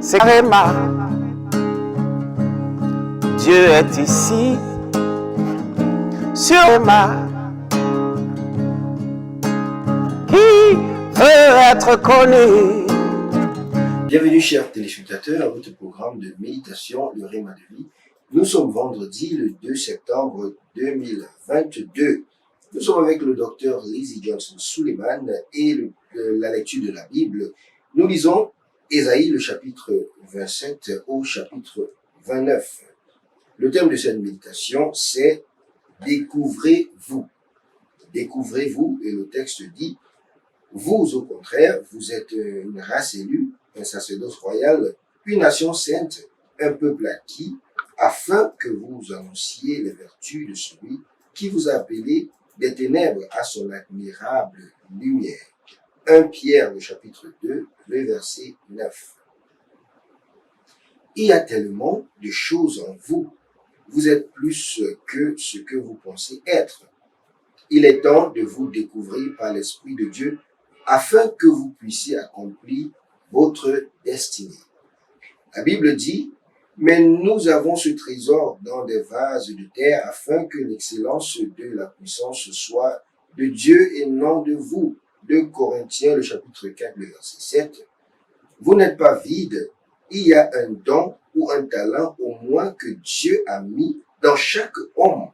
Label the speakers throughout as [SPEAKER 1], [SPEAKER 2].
[SPEAKER 1] C'est Réma. Dieu est ici, sur Réma, qui veut être connu.
[SPEAKER 2] Bienvenue chers téléspectateurs à votre programme de méditation, le Réma de vie. Nous sommes vendredi le 2 septembre 2022. Nous sommes avec le docteur Lizzie Johnson Suleiman et la lecture de la Bible. Nous lisons Ésaïe le chapitre 27 au chapitre 29. Le thème de cette méditation, c'est « Découvrez-vous ». Découvrez-vous, et le texte dit « Vous, au contraire, vous êtes une race élue, un sacerdoce royal, une nation sainte, un peuple acquis, afin que vous annonciez les vertus de celui qui vous a appelé des ténèbres à son admirable lumière. » 1 Pierre, le chapitre 2, le verset 9. Il y a tellement de choses en vous. Vous êtes plus que ce que vous pensez être. Il est temps de vous découvrir par l'Esprit de Dieu afin que vous puissiez accomplir votre destinée. La Bible dit « Mais nous avons ce trésor dans des vases de terre afin que l'excellence de la puissance soit de Dieu et non de vous. » 2 Corinthiens, le chapitre 4, le verset 7. Vous n'êtes pas vide. Il y a un don ou un talent au moins que Dieu a mis dans chaque homme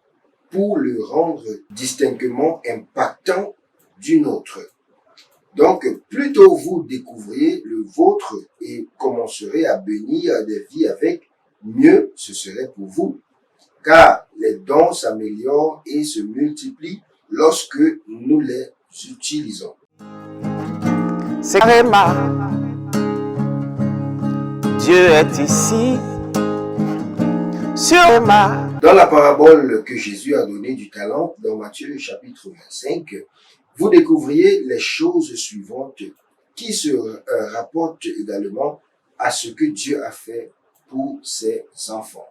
[SPEAKER 2] pour le rendre distinctement impactant d'une autre. Donc, plutôt vous découvriez le vôtre et commencerez à bénir des vies avec, mieux ce serait pour vous. Car les dons s'améliorent et se multiplient lorsque nous les utilisons.
[SPEAKER 1] C'est Réma. Dieu est ici, sur Réma.
[SPEAKER 2] Dans la parabole que Jésus a donnée du talent, dans Matthieu chapitre 25, vous découvriez les choses suivantes qui se rapportent également à ce que Dieu a fait pour ses enfants.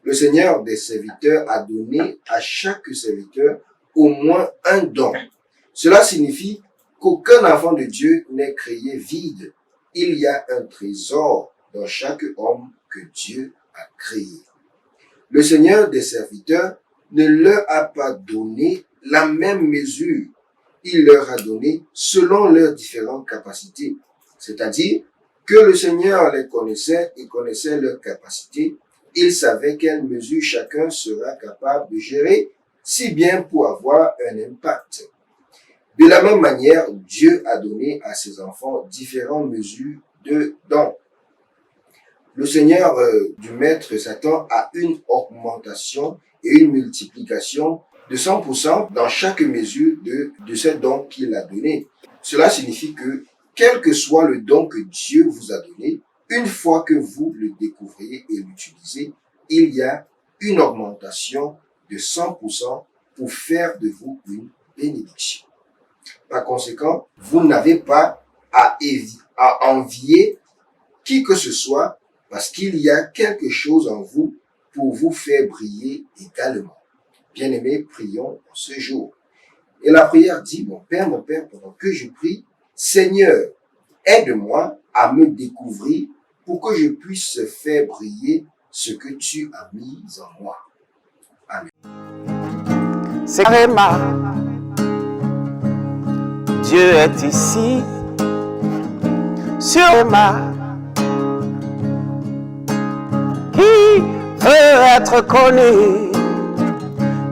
[SPEAKER 2] Le Seigneur des serviteurs a donné à chaque serviteur au moins un don. Cela signifie qu'aucun enfant de Dieu n'est créé vide. Il y a un trésor dans chaque homme que Dieu a créé. Le Seigneur des serviteurs ne leur a pas donné la même mesure. Il leur a donné selon leurs différentes capacités. C'est-à-dire que le Seigneur les connaissait et connaissait leurs capacités. Il savait quelle mesure chacun sera capable de gérer, si bien pour avoir un impact. De la même manière, Dieu a donné à ses enfants différentes mesures de dons. Le Seigneur du Maître s'attend à une augmentation et une multiplication de 100% dans chaque mesure de ces dons qu'il a donné. Cela signifie que, quel que soit le don que Dieu vous a donné, une fois que vous le découvrez et l'utilisez, il y a une augmentation de 100% pour faire de vous une bénédiction. Par conséquent, vous n'avez pas à envier qui que ce soit parce qu'il y a quelque chose en vous pour vous faire briller également. Bien-aimés, prions pour ce jour. Et la prière dit, mon Père, pendant que je prie, Seigneur, aide-moi à me découvrir pour que je puisse faire briller ce que tu as mis en moi. Amen.
[SPEAKER 1] C'est Réma. Dieu est ici, sur Réma, qui veut être connu.